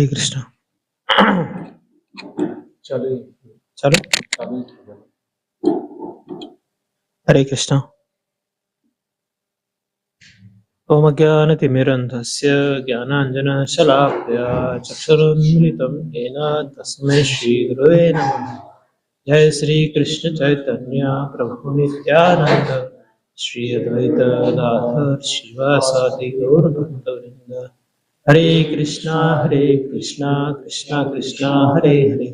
हरे कृष्ण। चलो हरे कृष्ण। ओम ज्ञानतिमिरन्धस्य ज्ञानाञ्जनशलाकया चक्षुरुन्मिलितं येन तस्मै श्रीगुरवे नमः। जय श्री कृष्ण चैतन्य प्रभु नित्यानंद श्री अद्वैत गदाधर शिवासादि गौरभक्तवृंद। हरे कृष्णा कृष्णा कृष्णा हरे हरे,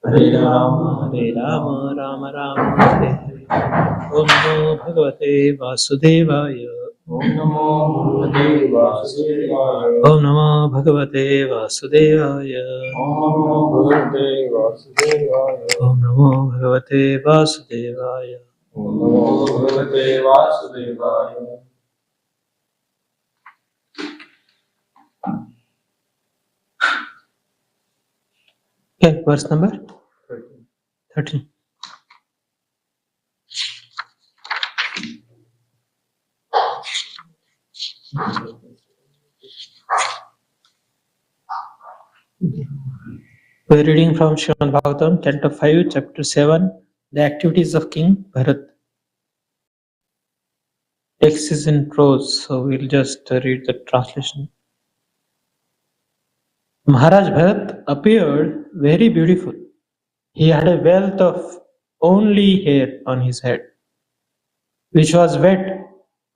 हरे राम राम राम हरे हरे। ओम नमो भगवते वासुदेवाय। ओम नमो भगवते वासुदेवाय। ओम नमो भगवते वासुदेवाय। ओम नमो भगवते वासुदेवाय। ओम नमो भगवते वासुदेवाय। ओम नमो भगवते वासुदेवाय। Okay, verse number 13. We're reading from Srimad Bhagavatam, Canto 5, Chapter 7, The Activities of King Bharat. Text is in prose, so we'll just read the translation. Maharaj Bharat appeared very beautiful. He had a wealth of only hair on his head, which was wet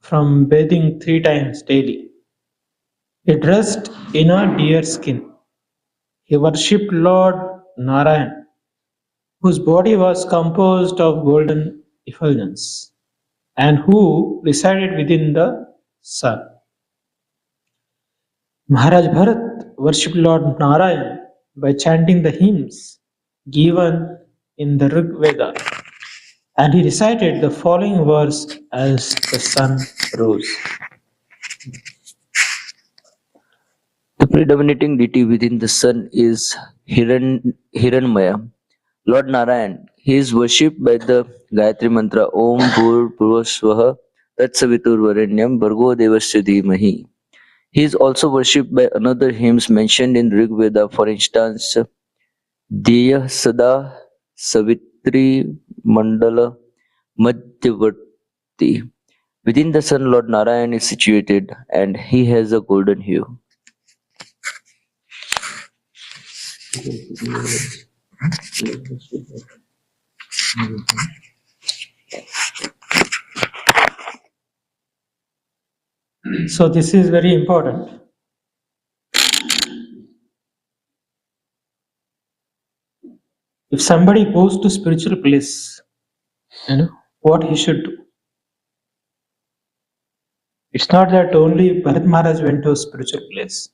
from bathing 3 times daily. He dressed in a deer skin. He worshipped Lord Narayan, whose body was composed of golden effulgence, and who resided within the sun. Maharaj Bharat worshipped Lord Narayan by chanting the hymns given in the Rig Veda, and he recited the following verse as the sun rose. The predominating deity within the sun is Hiranmaya, Lord Narayan. He is worshipped by the Gayatri Mantra Om Bhur Bhuvasvaha Tatsaviturvarenyam Bhargo Devasya Dhimahi. He is also worshipped by another hymns mentioned in Rig Veda, for instance, Dhyaya Sada Savitri Mandala Madhyavarti. Within the sun, Lord Narayan is situated, and he has a golden hue. So this is very important. If somebody goes to spiritual place, what he should do. It's not that only Bharat Maharaj went to a spiritual place,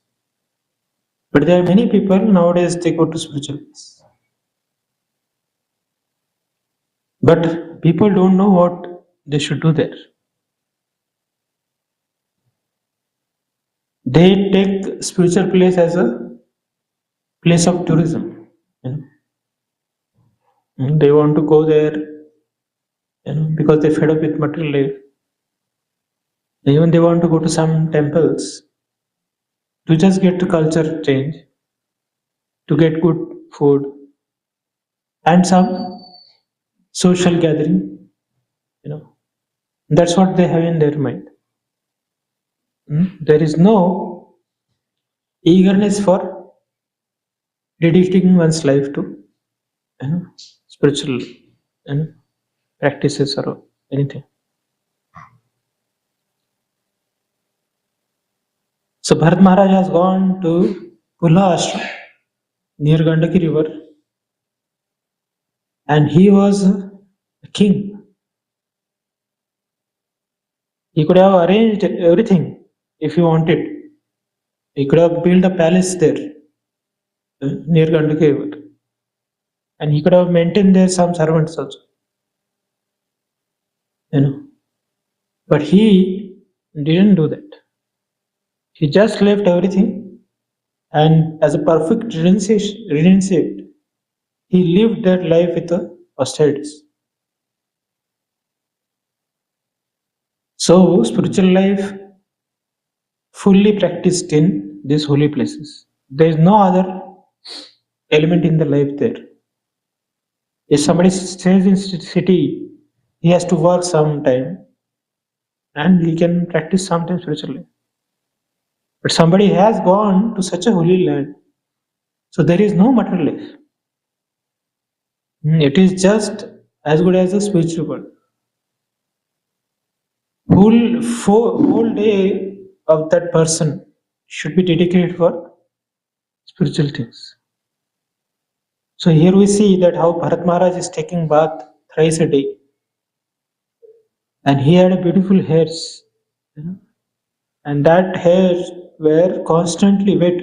but there are many people nowadays they go to spiritual place. But people don't know what they should do there. They take spiritual place as a place of tourism. They want to go there, because they fed up with material life. Even they want to go to some temples to just get the culture change, to get good food and some social gathering. That's what they have in their mind. There is no eagerness for dedicating one's life to spiritual practices or anything. So Bharat Maharaj has gone to Pula Ashram near Gandaki river, and he was a king. He could have arranged everything if he wanted. He could have built a palace there near Gandaki river, and he could have maintained there some servants also. But he didn't do that. He just left everything, and as a perfect renunciate, he lived that life with austerities. So spiritual life fully practiced in these holy places. There is no other element in the life there. If somebody stays in city, he has to work sometime and he can practice sometimes spiritually. But somebody has gone to such a holy land, so there is no material life. It is just as good as the spiritual world. Whole day of that person should be dedicated for spiritual things. So here we see that how Bharat Maharaj is taking bath thrice a day, and he had a beautiful hairs, and that hairs were constantly wet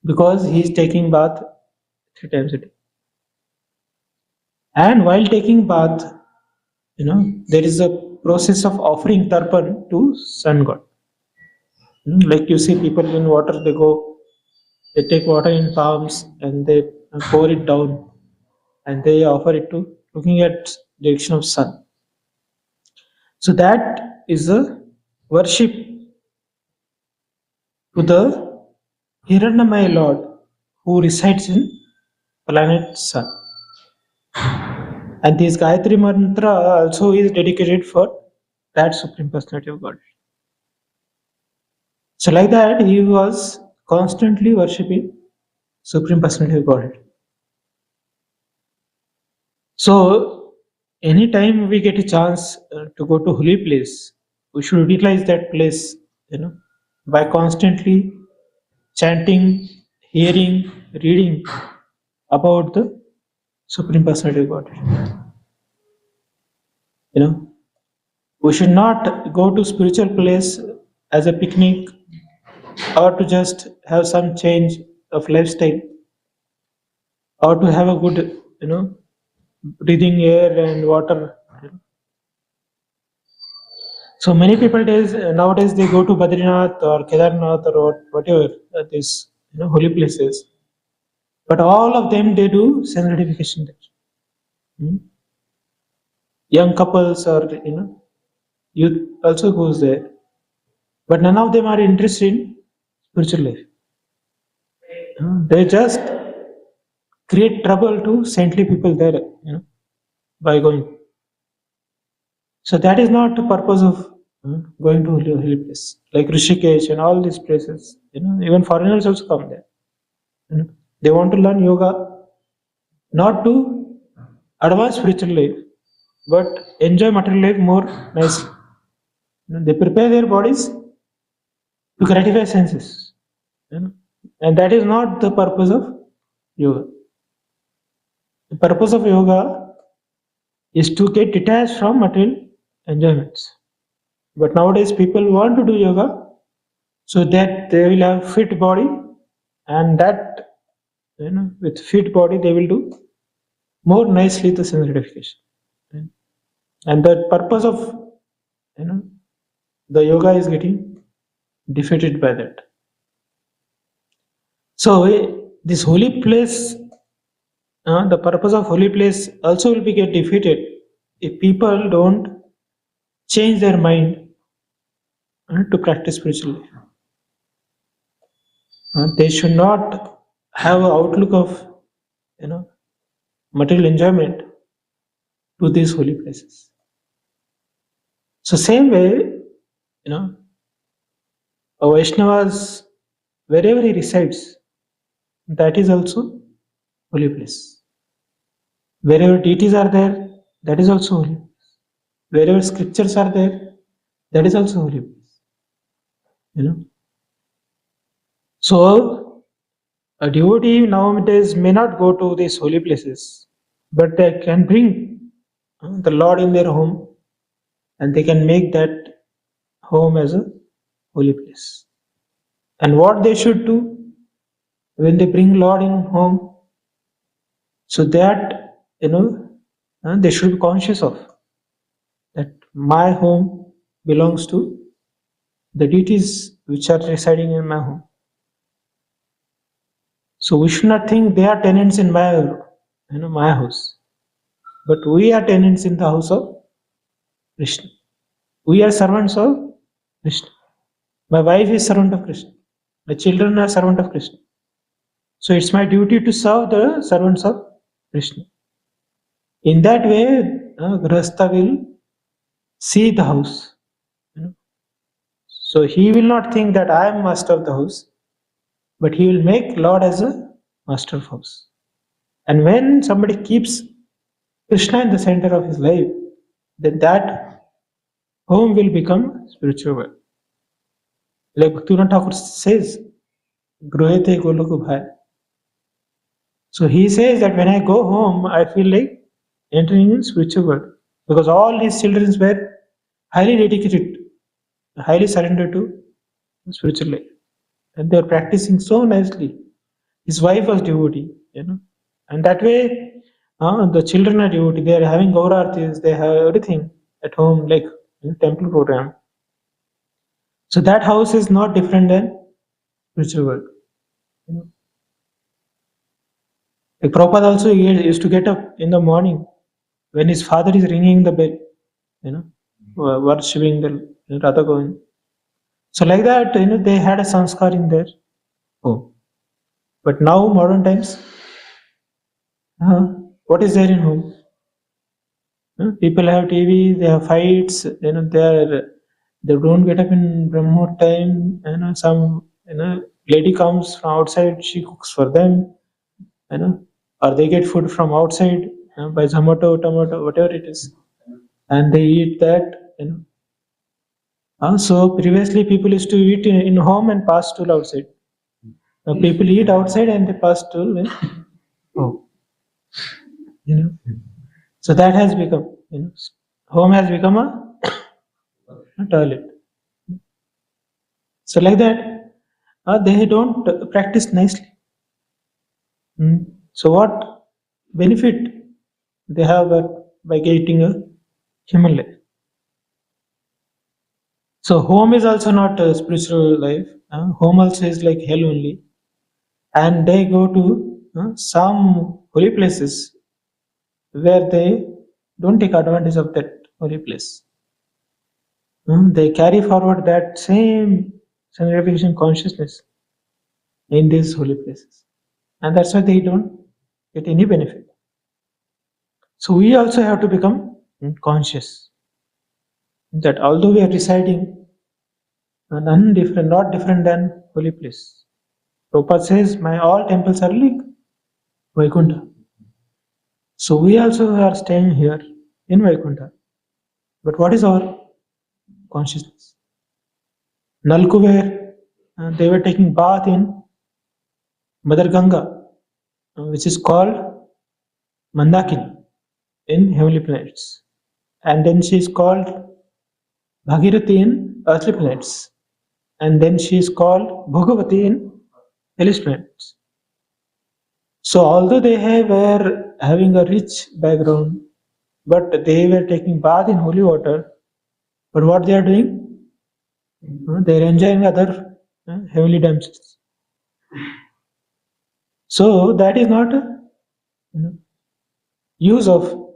because he is taking bath 3 times a day. And while taking bath, there is a process of offering tarpan to sun god. Like you see people in water, they take water in palms and they pour it down and they offer it to looking at direction of sun. So that is a worship to the Hiranyamaya Lord who resides in planet Sun. And this Gayatri Mantra also is dedicated for that Supreme Personality of God. So like that, he was constantly worshipping Supreme Personality of Godhead. So anytime we get a chance to go to holy place, we should utilize that place, by constantly chanting, hearing, reading about the Supreme Personality of Godhead. We should not go to spiritual place as a picnic or to just have some change of lifestyle or to have a good, breathing air and water. So many people nowadays they go to Badrinath or Kedarnath or whatever these holy places, but all of them they do sense gratification there. Young couples or youth also goes there, but none of them are interested in spiritual life. They just create trouble to saintly people there, by going. So that is not the purpose of going to holy place like Rishikesh and all these places. Even foreigners also come there. They want to learn yoga, not to advance spiritual life, but enjoy material life more nicely. They prepare their bodies to gratify senses, and that is not the purpose of yoga. The purpose of yoga is to get detached from material enjoyments. But nowadays people want to do yoga so that they will have fit body, and that with fit body they will do more nicely the sense gratification. And the purpose of the yoga is getting defeated by that. So this holy place, the purpose of holy place also will be get defeated if people don't change their mind to practice spiritually. They should not have an outlook of material enjoyment to these holy places. So same way, a Vaishnavas, wherever he resides, that is also holy place. Wherever deities are there, that is also holy place. Wherever scriptures are there, that is also holy place. So a devotee nowadays may not go to these holy places, but they can bring the Lord in their home, and they can make that home as a holy place. And what they should do when they bring Lord in home, so that they should be conscious of that my home belongs to the deities which are residing in my home. So we should not think they are tenants in my house, but we are tenants in the house of Krishna. We are servants of Krishna. My wife is servant of Krishna. My children are servant of Krishna. So it's my duty to serve the servants of Krishna. In that way, Grahastha will see the house. You know. So he will not think that I am master of the house, but he will make Lord as a master of house. And when somebody keeps Krishna in the center of his life, then that home will become spiritual world. Like Bhaktivinoda Thakur says, Grohete Goloku Bhai. So he says that when I go home, I feel like entering in spiritual world. Because all his children were highly dedicated, highly surrendered to spiritual life. And they were practicing so nicely. His wife was devotee, And that way, the children are devotee. They are having Gaurartis, they have everything at home, like temple program. So that house is not different than spiritual world. Like Prabhupada also used to get up in the morning when his father is ringing the bell, worshipping the Radha Govind. So like that, they had a sanskar in their home. But now, modern times, what is there in home? People have TV, they have fights, they don't get up in Brahmo time, some lady comes from outside, she cooks for them, or they get food from outside by Zomato, tomato, whatever it is, and they eat that, So previously people used to eat in home and pass stool outside. Now people eat outside and they pass stool in home. So that has become, home has become a toilet. So like that, they don't practice nicely. So what benefit they have by getting a human life? So home is also not a spiritual life. Home also is like hell only. And they go to some holy places where they don't take advantage of that holy place. They carry forward that same sanctification consciousness in these holy places. And that's why they don't get any benefit. So we also have to become conscious that although we are residing not different than holy place. Prabhupada says, my all temples are like Vaikuntha. So we also are staying here in Vaikuntha. But what is our consciousness? Nalku where they were taking bath in Mother Ganga, which is called Mandakini in heavenly planets. And then she is called Bhagirathi in earthly planets. And then she is called Bhagavati in hellish planets. So although they were having a rich background, but they were taking bath in holy water, but what they are doing? They are enjoying other heavenly damsels. So that is not a use of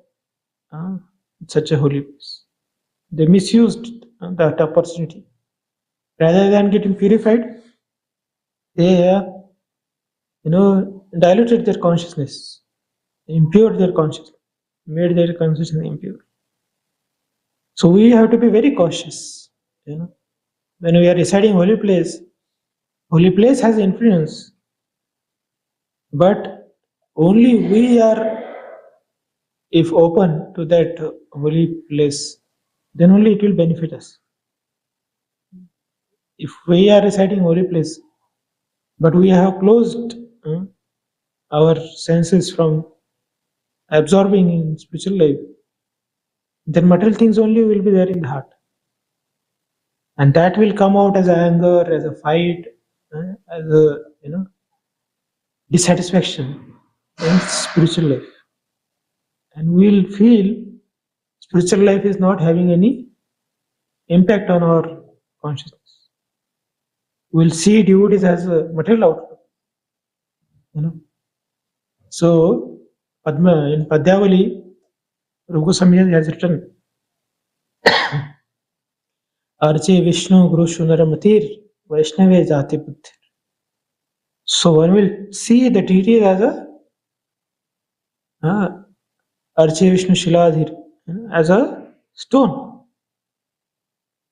such a holy place. They misused that opportunity. Rather than getting purified, they diluted their consciousness, impaired their consciousness, made their consciousness impure. So we have to be very cautious. When we are residing holy place has influence, but only we are, if open to that holy place, then only it will benefit us. If we are residing holy place, but we have closed our senses from absorbing in spiritual life, then material things only will be there in the heart. And that will come out as anger, as a fight, as a dissatisfaction in spiritual life. And we'll feel spiritual life is not having any impact on our consciousness. We'll see devotees as a material outlook. So Padma in Padyavali, Raghu Samhita has written, Arche Vishnu Guru Shunaramatir Vaishnave Jati Buddhir. So one will see the deity as a Arche Vishnu Shiladhir, as a stone.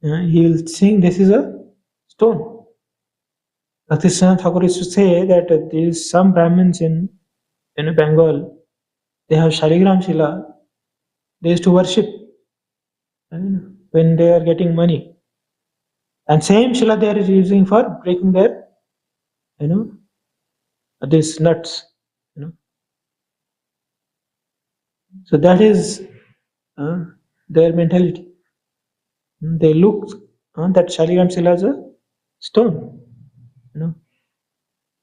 He will think this is a stone. Bhaktisiddhanta Thakur used to say that there is some Brahmins in Bengal, they have Shaligram Shila, they used to worship when they are getting money. And same Shila they are using for breaking their, these nuts. So that is their mentality. They look that Shaligram Shila as a stone.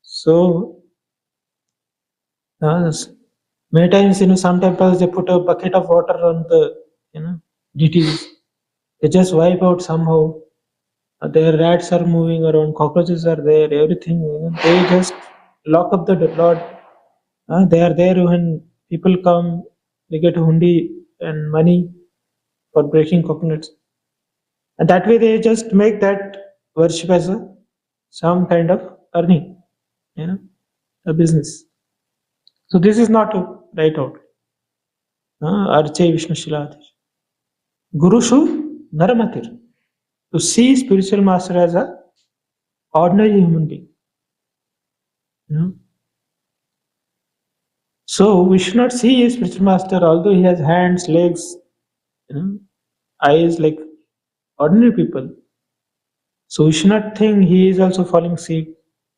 So many times, some temples they put a bucket of water on the, deities. They just wipe out somehow. Their rats are moving around, cockroaches are there, everything. They just lock up the Lord. They are there when people come. They get hundi and money for breaking coconuts, and that way they just make that worship as some kind of earning, a business. So this is not right out. Arche Vishnu Shiladhir. Guru Shu Naramatir. To see spiritual master as a ordinary human being. So we should not see a spiritual master, although he has hands, legs, eyes like ordinary people. So we should not think he is also falling sick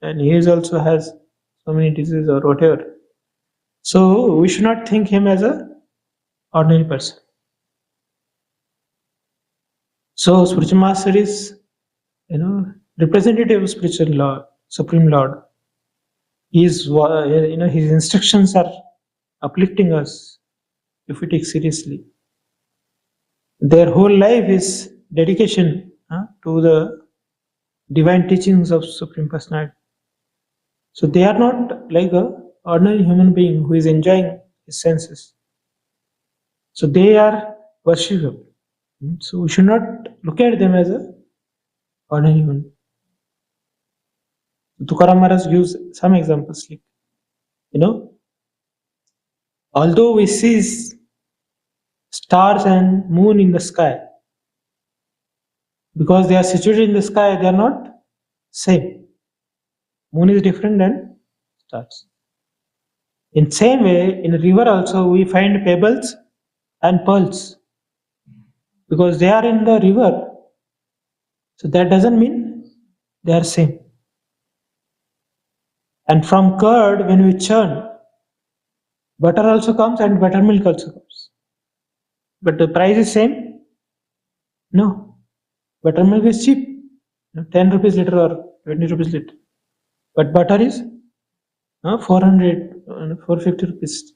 and he is also has so many diseases or whatever. So we should not think him as a ordinary person. So spiritual master is, representative of spiritual Lord, Supreme Lord. His instructions are uplifting us if we take seriously. Their whole life is dedication to the divine teachings of Supreme Personality. So they are not like a ordinary human being who is enjoying his senses. So they are worshipable. So we should not look at them as a ordinary human being. Tukaram Maharaj gives some examples like, although we see stars and moon in the sky, because they are situated in the sky, they are not same. Moon is different than stars. In same way, in a river also we find pebbles and pearls because they are in the river. So that doesn't mean they are same. And from curd, when we churn, butter also comes and buttermilk also comes. But the price is same? No. Buttermilk is cheap, 10 rupees liter or 20 rupees liter. But butter is 400, 450 rupees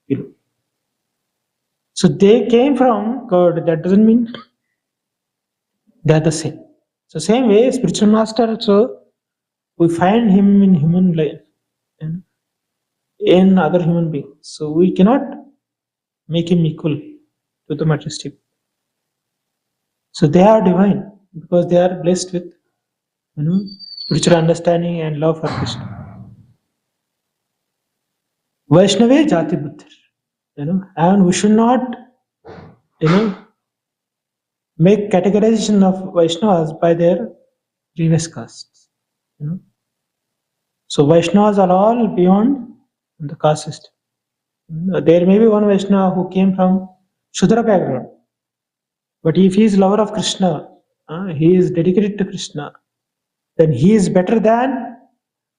kilo. So they came from curd. That doesn't mean they are the same. So same way, spiritual master also, we find him in human life, in other human beings. So we cannot make him equal to the majesty. So they are divine because they are blessed with, spiritual understanding and love for Krishna. Vaishnava Jati Buddhir, and we should not, make categorization of Vaishnavas by their previous castes. So Vaishnavas are all beyond the caste system. There may be one Vaishnava who came from Shudra background, but if he is lover of Krishna, he is dedicated to Krishna, then he is better than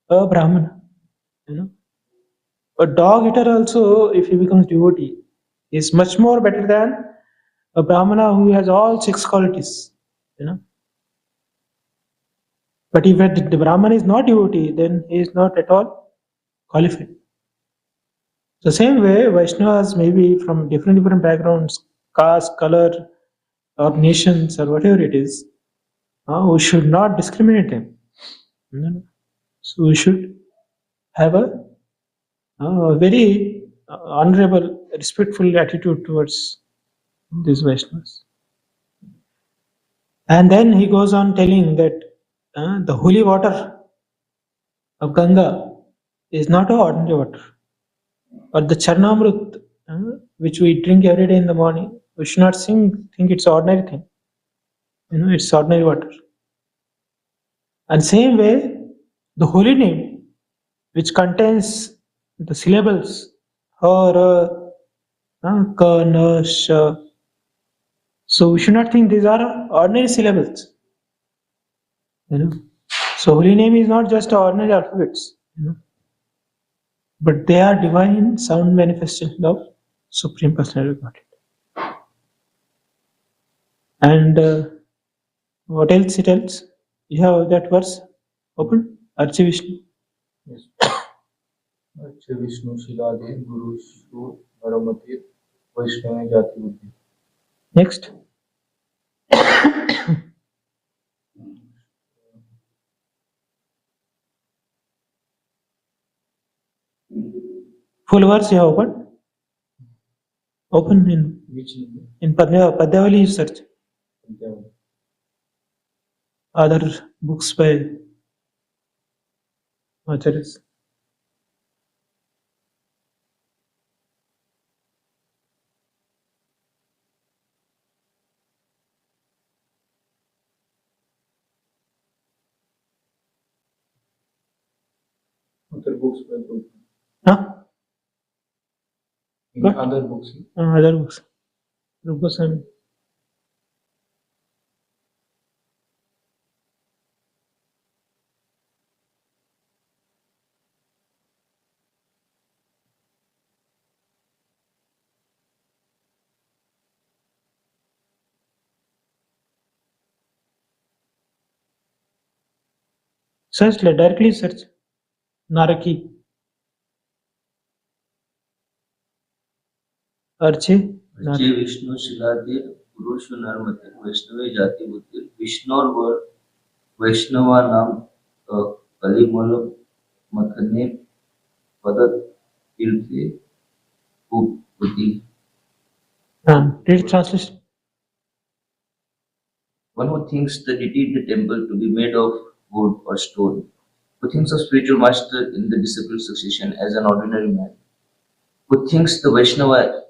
a Brahmana. A dog eater also, if he becomes devotee, is much more better than a Brahmana who has all 6 qualities. But if the Brahman is not devotee, then he is not at all qualified. The same way, Vaishnavas may be from different backgrounds, caste, color, or nations, or whatever it is. We should not discriminate them. So we should have a very honorable, respectful attitude towards these Vaishnavas. And then he goes on telling that the holy water of Ganga is not ordinary water. Or the Charnamrut, which we drink every day in the morning, we should not think it's ordinary thing. It's ordinary water. And same way, the holy name, which contains the syllables Hara, Ka, Na, Sha. So we should not think these are ordinary syllables. So holy name is not just ordinary alphabets, but they are divine sound manifestation of Supreme Personality of Godhead. And what else it tells? You have that verse open? Archi Vishnu. Yes. Archi Vishnu Shilade Guru Shu Naramati Vaishnava Jati Buddhi. Next. Full verse you have open? Open in Which number? in Padyavali you search. Padyavali. Other books by Acharyas. Other books by Gopal. Huh? In What? other books. Other books. Rupa Goswami. Search, directly search. Naraki. Archi. Archi Vishnu Shiladir Purush Narmati Vaishnava Jati Buddhi Vishnor वर वैष्णवा नाम कलिमल मथने पदत तीर्थे उपपति. Read translation. One who thinks the deity in the temple to be made of wood or stone, who thinks of spiritual master in the disciple succession as an ordinary man, who thinks the Vaishnava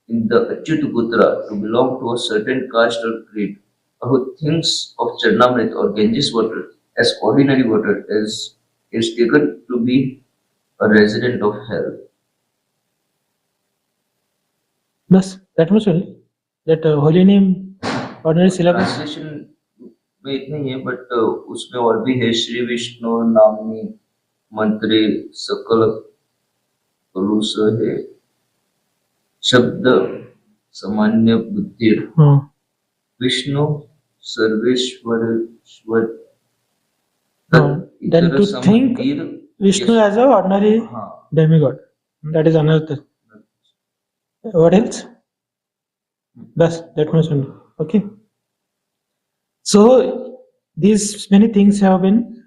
in the Achyutaputra to belong to a certain caste or creed, or who thinks of Charnamrit or Ganges water as ordinary water is taken to be a resident of hell. Bas, that much only. That holy name, ordinary syllabus. Translation में इतना ही है, but उसमें और भी है. श्री विष्णु नामनी मंत्रे सकल कलुष है शब्द सामान्य बुद्धि Vishnu Sarveshwar. Then to think Vishnu as an ordinary demigod. That is another. What else? Bas, that much only. Okay. So these many things have been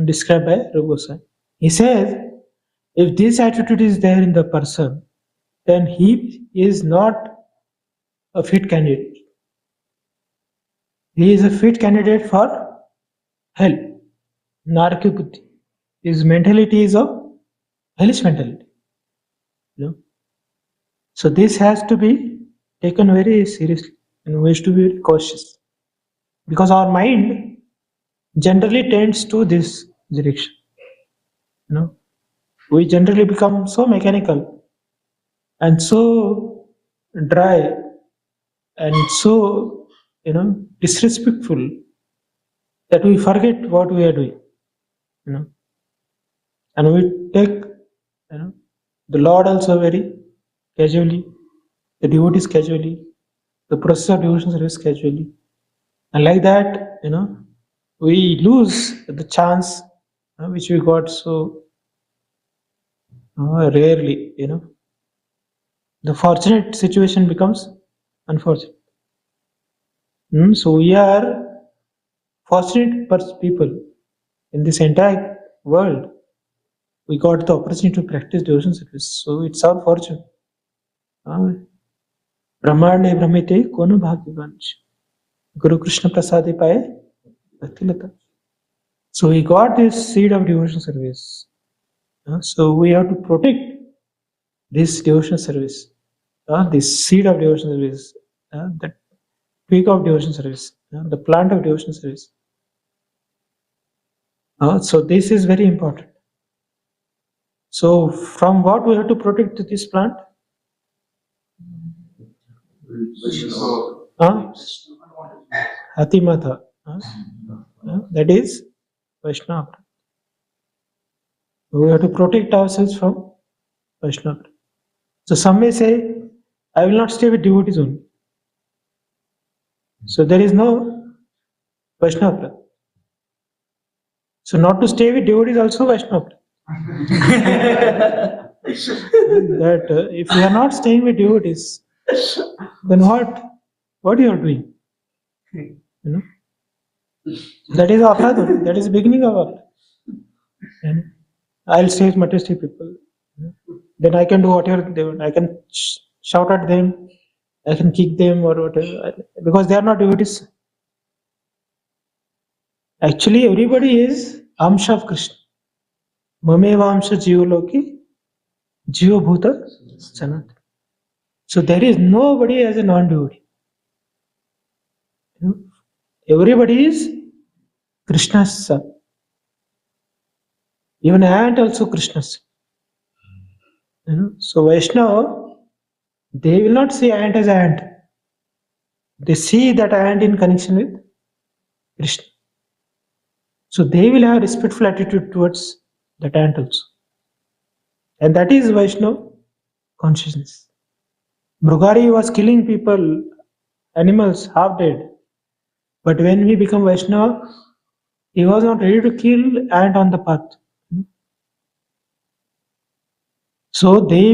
described by Rupa Goswami. He says, if this attitude is there in the person, then he is not a fit candidate. He is a fit candidate for hell. Naraki buddhi. His mentality is of hellish mentality. So this has to be taken very seriously and we have to be very cautious. Because our mind generally tends to this direction. We generally become so mechanical and so dry and so disrespectful that we forget what we are doing. And we take the Lord also very casually, the devotees casually, the process of devotion service casually. And like that, we lose the chance which we got so rarely, The fortunate situation becomes unfortunate. So we are fortunate people in this entire world. We got the opportunity to practice devotion service. So it's our fortune. Brahmande Brahmite Kono Bhagyavansh. Guru Krishna Prasade Paye Bhaktilata. So we got this seed of devotion service. So we have to protect this devotion service, this seed of devotion service, the twig of devotion service, the plant of devotion service. So this is very important. So from what we have to protect this plant? Hatimata. That is Vaishnava. We have to protect ourselves from Vaishnava. So some may say, I will not stay with devotees only. So there is no Vaishnava. So not to stay with devotees also Vaishnava. That if you are not staying with devotees, then what you are doing? You know, that is aparadha. That is the beginning of aparadha. And I'll stay with materialistic people. Then I can do whatever they want. I can shout at them. I can kick them or whatever because they are not devotees. Actually, everybody is amsha of Krishna. Mameva amsha jiva loki jiva bhuta sanat. So there is nobody as a non-devotee. You know, everybody is Krishna's son. Even ant also Krishna's son. So Vaishnava, they will not see ant as ant. They see that ant in connection with Krishna. So they will have respectful attitude towards that ant also. And that is Vaishnava consciousness. Mrugari was killing people, animals, half dead. But when he became Vaishnava, he was not ready to kill ant on the path. So they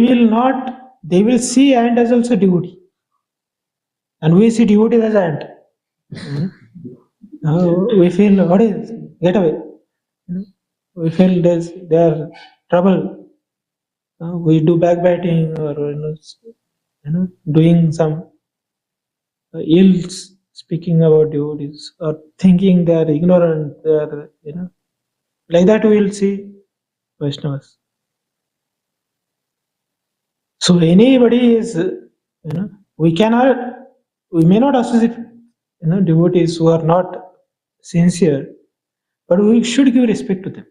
will see ant as also devotee. And we see devotee as ant. We feel, what is, get away. We feel they are trouble. We do backbiting or doing some ill speaking about devotees or thinking they are ignorant. They are, like that we will see Vaishnavas. So anybody is, we may not associate, devotees who are not sincere, but we should give respect to them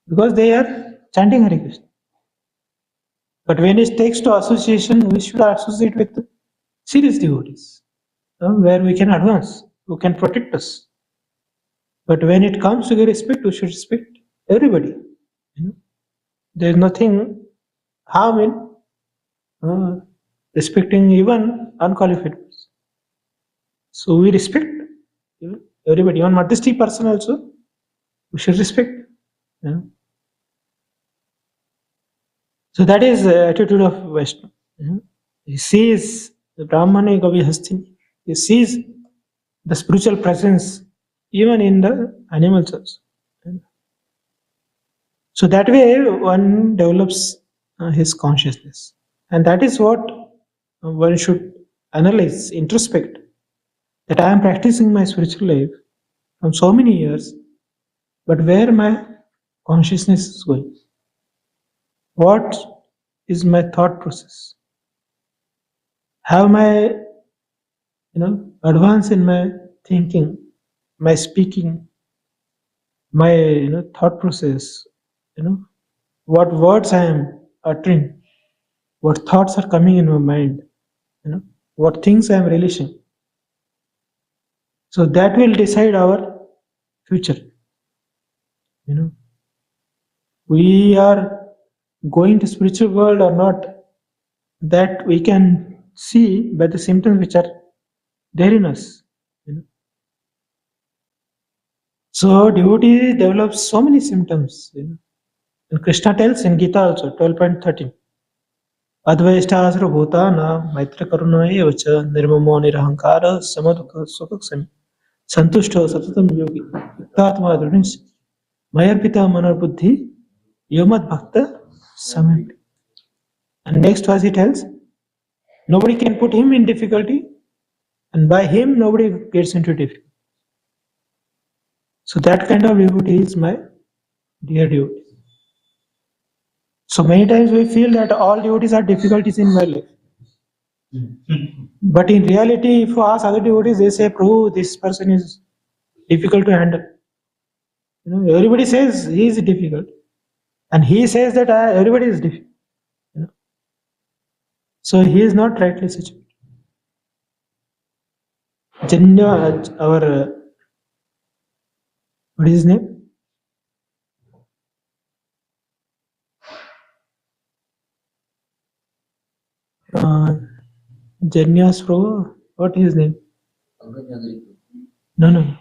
because they are chanting Hare Krishna. But when it takes to association, we should associate with serious devotees, where we can advance, who can protect us. But when it comes to give respect, we should respect everybody. There is nothing harm in respecting even unqualified persons. So we respect everybody, even Madhyasti person also, we should respect. So that is the attitude of Vaishnava. He sees the Brahmane Gavi Hastini. He sees the spiritual presence even in the animals also. So that way one develops his consciousness. And that is what one should analyze, introspect. That I am practicing my spiritual life from so many years, but where my consciousness is going? What is my thought process? Have my, advance in my thinking, my speaking, my, thought process, what words I am uttering, what thoughts are coming in my mind, what things I am relishing. So that will decide our future. We are going to spiritual world or not, that we can see by the symptoms which are there in us. So devotee develops so many symptoms. And Krishna tells in Gita also, 12.13. Advaishta bhutana maitra karuna evacha nirmamo nirahankara samadukha sukaksami santushto satatam yogi yuktatma dhrunish mayarpita manar buddhi yomad bhakta samim. And next verse he tells, nobody can put him in difficulty, and by him nobody gets into difficulty. So that kind of devotee is my dear devotee. So many times we feel that all devotees are difficulties in my life. But in reality, if you ask other devotees, they say, Prabhu, this person is difficult to handle. Everybody says he is difficult. And he says that everybody is difficult. So he is not rightly situated. Janya, our, what is his name? Janya's Prabhu, what is his name? No.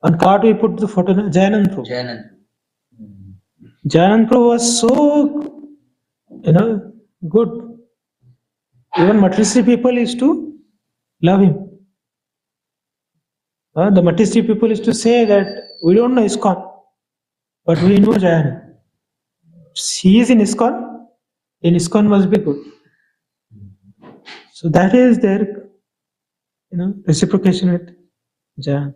On card we put the photo, Jayanand Prabhu. Jayanand Prabhu was so, good. Even Matrisi people used to love him. The Matrisi people used to say that we don't know ISKCON, but we know Jayanand. He is in ISKCON must be good. So that is their, reciprocation with Jayanand.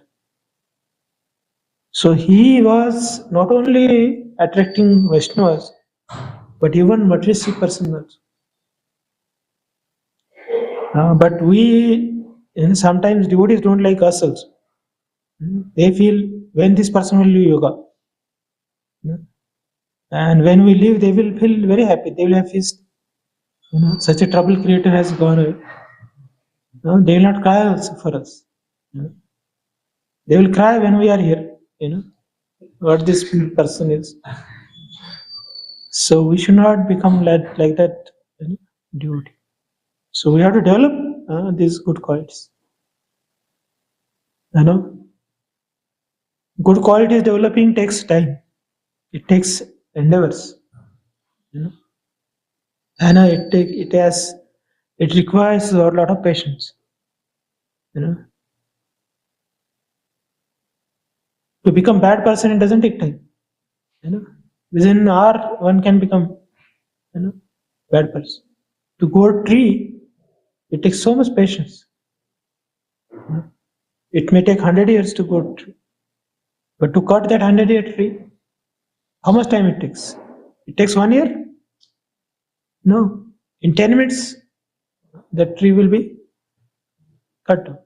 So he was not only attracting Vaishnavas, but even Matrisi person also. But we, sometimes devotees don't like us also. They feel when this person will do yoga. And when we leave, they will feel very happy. They will have feast. Such a trouble creator has gone away. They will not cry also for us. They will cry when we are here. What this person is. So we should not become like that devotee. So we have to develop these good qualities. Good qualities developing takes time. It takes endeavors. And it requires a lot of patience. To become bad person, it doesn't take time. Within an hour, one can become, bad person. To grow a tree, it takes so much patience. It may take 100 years to grow a tree. But to cut that 100-year tree, how much time it takes? It takes 1 year? No. In 10 minutes, that tree will be cut down.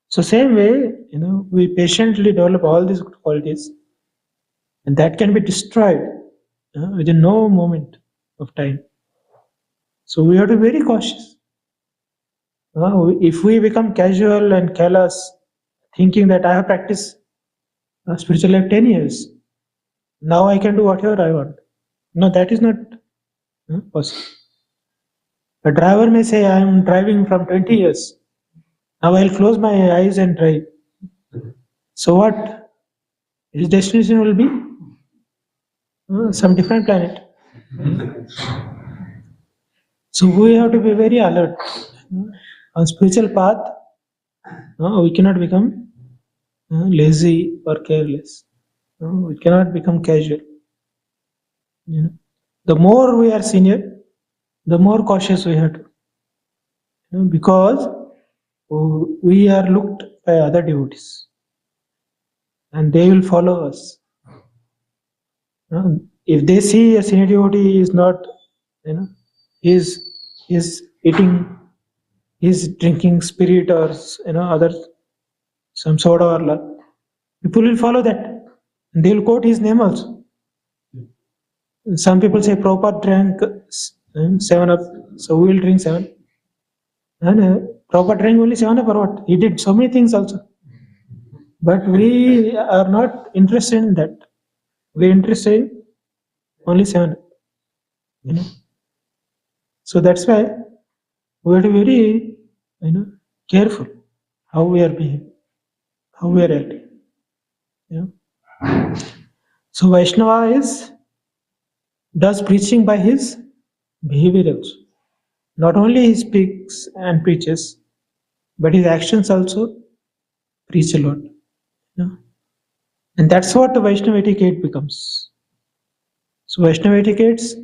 So same way, we patiently develop all these good qualities, and that can be destroyed within no moment of time. So we have to be very cautious. If we become casual and careless, thinking that I have practiced spiritual life 10 years, now I can do whatever I want. No, that is not possible. A driver may say, I am driving from 20 years. Now I'll close my eyes and drive. So what? His destination will be some different planet. So we have to be very alert. On spiritual path, we cannot become lazy or careless. We cannot become casual. The more we are senior, the more cautious we have to. Because we are looked by other devotees, and they will follow us. If they see a senior devotee is not, is eating, is drinking spirit or other some soda or love, people will follow that, and they will quote his name also. Some people say Prabhupada drank 7 up, so we will drink 7. And Prabhupada drank only 7 up or what? He did so many things also. But we are not interested in that. We are interested in only 7. So that's why we have to be very careful how we are behaving, how we are acting. So Vaishnava does preaching by his behavior also. Not only he speaks and preaches, but his actions also preach a lot. And that's what the Vaishnava etiquette becomes. So Vaishnava etiquettes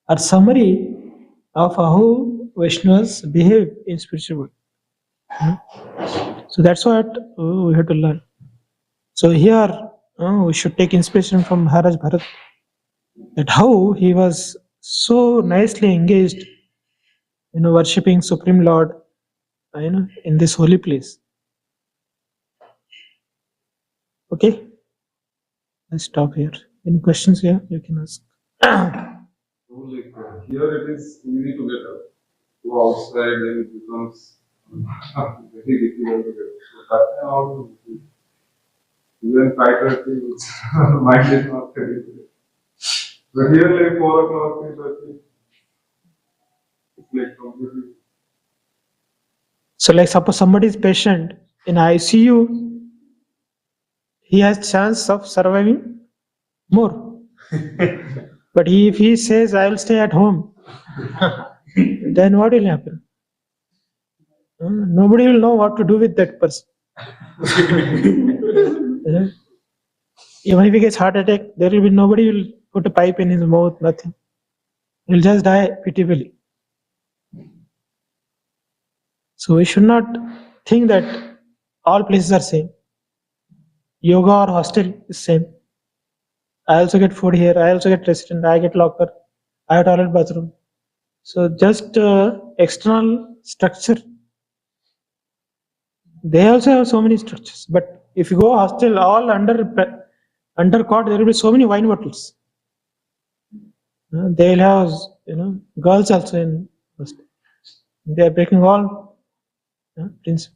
are summary of how Vaishnavas behave in spiritual world. So that's what we have to learn. So here we should take inspiration from Maharaj Bharat, that how he was so nicely engaged, worshipping Supreme Lord, in this holy place. Okay, let's stop here. Any questions here? You can ask. So, like, here it is easy to get up. Go outside, then it becomes very difficult to get up. So, that time out, even 5:30, mind is not ready to get. But here, like 4 o'clock, 3:30, it's like completely. So, like, suppose somebody is patient in ICU, he has chance of surviving more. But if he says, I will stay at home, then what will happen? Nobody will know what to do with that person. Yeah. Even if he gets heart attack, there will be nobody will put a pipe in his mouth, nothing. He'll just die pitiably. So we should not think that all places are same. Yoga or hostel is same. I also get food here. I also get restaurant. I get locker. I have toilet, bathroom. So just external structure. They also have so many structures. But if you go hostel, all under court, there will be so many wine bottles. They'll have girls also in hostel. They are breaking all principles.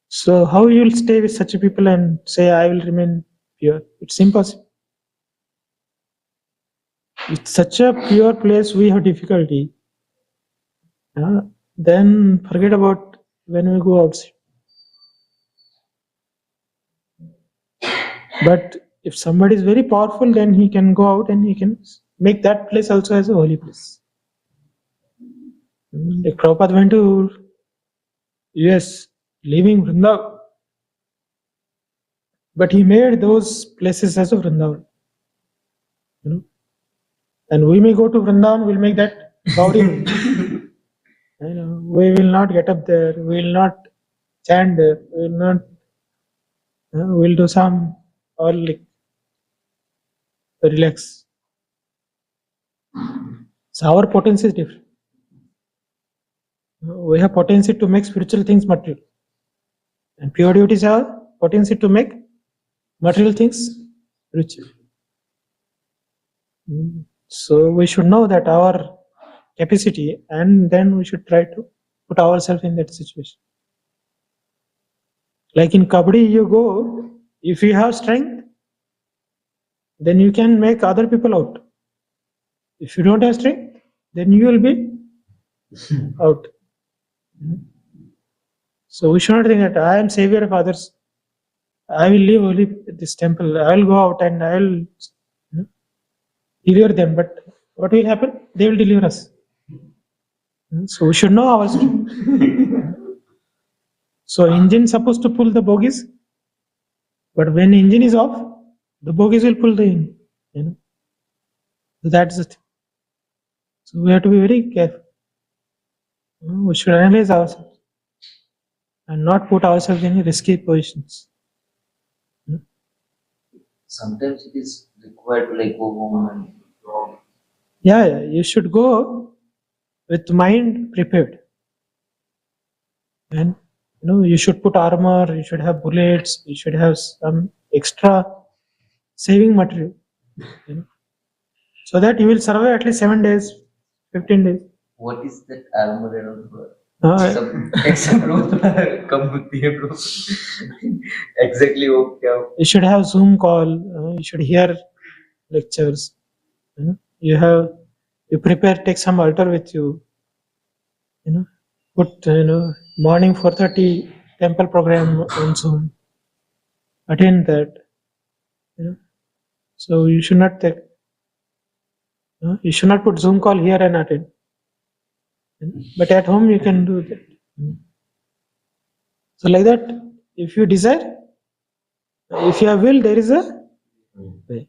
So how you will stay with such people and say I will remain pure? It's impossible. It's such a pure place we have difficulty. Then forget about when we go outside. But if somebody is very powerful, then he can go out and he can make that place also as a holy place. Like Prabhupada went to US, leaving Vrindavan, but he made those places as a Vrindavan. And we may go to Vrindavan, we'll make that Gauri. We will not get up there, we will not chant there, we will not, we'll do some or like relax. So our potency is different. We have potency to make spiritual things material, and pure devotees have potency to make material things spiritual. So we should know that our capacity, and then we should try to put ourselves in that situation. Like in Kabaddi, you go, if you have strength, then you can make other people out. If you don't have strength, then you will be out. So we should not think that I am savior of others. I will leave only this temple. I will go out and I will deliver them. But what will happen? They will deliver us. So we should know our strength. So engine is supposed to pull the bogies, but when engine is off, the bogies will pull the engine. So that's the thing. So we have to be very careful. We should analyze ourselves and not put ourselves in risky positions. Sometimes it is required to like go home and Yeah, you should go with mind prepared. And you should put armor, you should have bullets, you should have some extra saving material. So that you will survive at least 7 days, 15 days. what is that armor and all, bro? Uh, सब ऐसा bro कम बुद्धि है bro. Exactly वो क्या you should have Zoom call, you should hear lectures. You prepare, take some altar with you. Put morning 4:30 temple program on Zoom. Attend that. So you should not take. You should not put Zoom call here and attend. But at home you can do that. So like that, if you desire, if you have will, there is a way.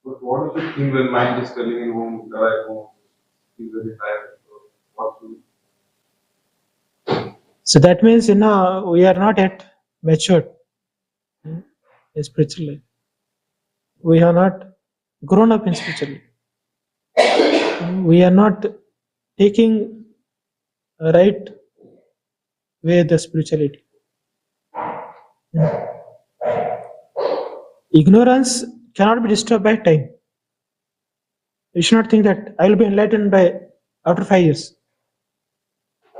But what is the thing when mind is telling you home, that I home, feel very tired? So what to do? So that means, we are not yet matured in spiritual life. We have not grown up in spiritual life. We are not taking a right way the spirituality. Ignorance cannot be disturbed by time. You should not think that I will be enlightened by after 5 years.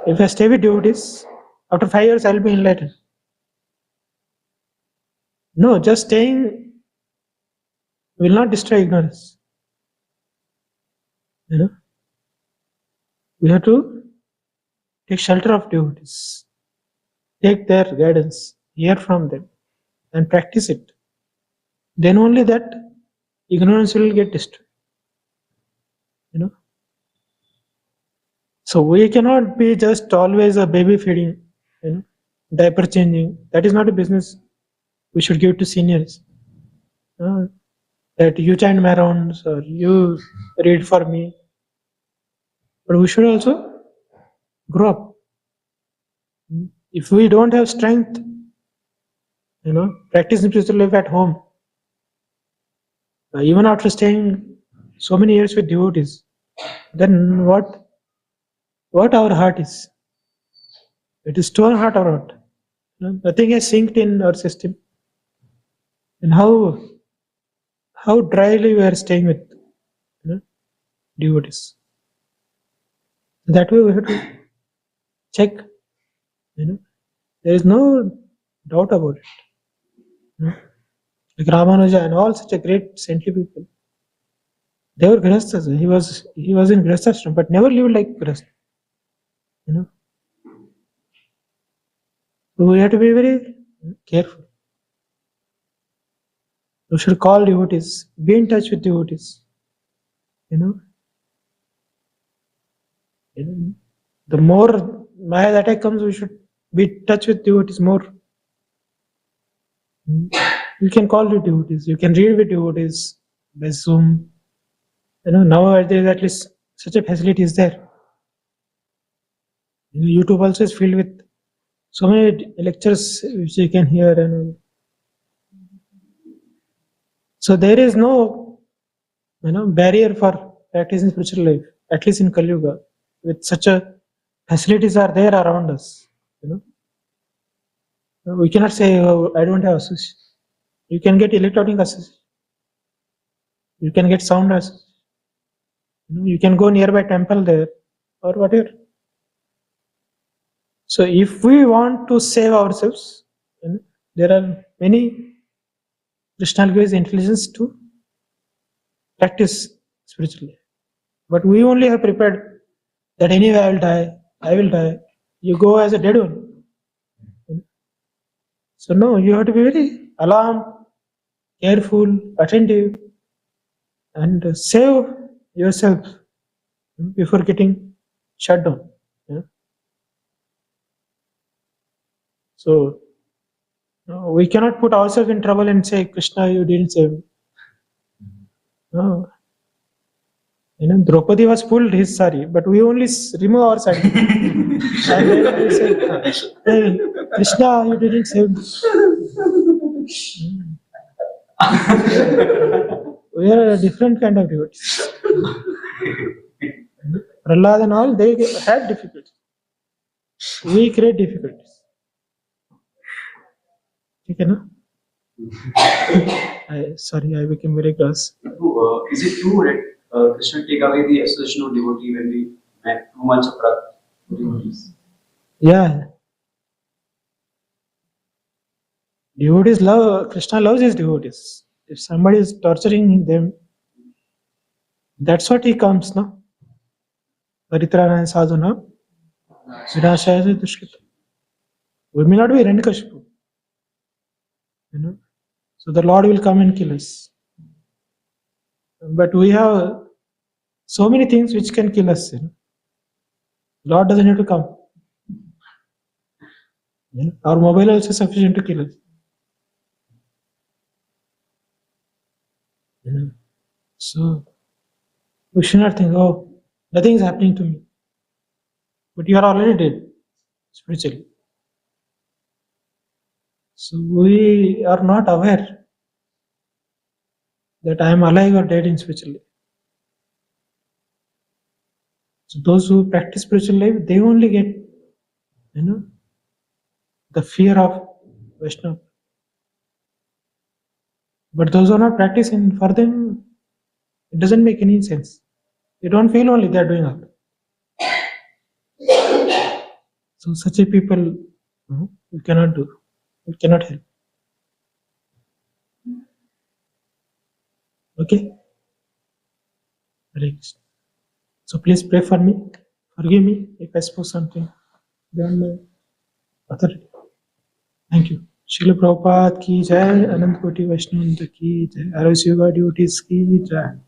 If I stay with devotees, after 5 years I will be enlightened. No, just staying will not destroy ignorance. We have to take shelter of devotees, take their guidance, hear from them, and practice it. Then only that ignorance will get destroyed. So we cannot be just always a baby feeding, diaper changing. That is not a business we should give to seniors. That you chant my rounds or you read for me. But we should also grow up. If we don't have strength, practicing spiritual life at home, even after staying so many years with devotees, then what our heart is? It is stone heart or what? Nothing has sinked in our system. And how dryly we are staying with devotees. That way we have to check. There is no doubt about it. Like Ramanuja and all such a great saintly people. They were grihasthas. He was in grihasthashram, but never lived like grihastha. So we have to be very careful. We should call devotees, be in touch with devotees. The more Maya attack comes, we should be in touch with devotees more. You can call with devotees, you can read with devotees by Zoom. Nowadays at least such a facility is there. YouTube also is filled with so many lectures which you can hear, so there is no barrier for practicing spiritual life, at least in Kali Yuga, with such a facilities are there around us. We cannot say, oh, I don't have association. You can get electronic association. You can get sound association. You can go nearby temple there or whatever. So if we want to save ourselves, there are many Krishna gives intelligence to practice spiritually. But we only have prepared that anyway I will die. You go as a dead one. So no, you have to be very alarmed, careful, attentive, and save yourself before getting shut down. So we cannot put ourselves in trouble and say, Krishna, you didn't save me. No. Draupadi was pulled his sari, but we only remove our sari. And then we say, hey, Krishna, you didn't save me. We are a different kind of devotees. Prahlad and all, they had difficulties. We create difficulties. Okay, no? Sorry, I became very cross. Is it true that Krishna take away the association of devotee when we make too much aparat devotees? Yeah. Devotees love, Krishna loves his devotees. If somebody is torturing them, that's what he comes, no? Paritrana sadhuna, vinashaya dushkrita. We may not be Hiranyakashipu. So the Lord will come and kill us. But we have so many things which can kill us. Lord doesn't have to come. Our mobile also is sufficient to kill us. So we should not think, oh, nothing is happening to me. But you are already dead spiritually. So we are not aware that I am alive or dead in spiritual life. So those who practice spiritual life, they only get, the fear of Vaishnava. But those who are not practicing, for them, it doesn't make any sense. They don't feel only they are doing all. So such a people, we cannot do. We cannot help. Okay? Hare Krishna. So please pray for me. Forgive me if I spoke something beyond my authority. Thank you. Srila Prabhupada ki jai, Anant Koti Vaishnava की जय, RVC devotees की जय.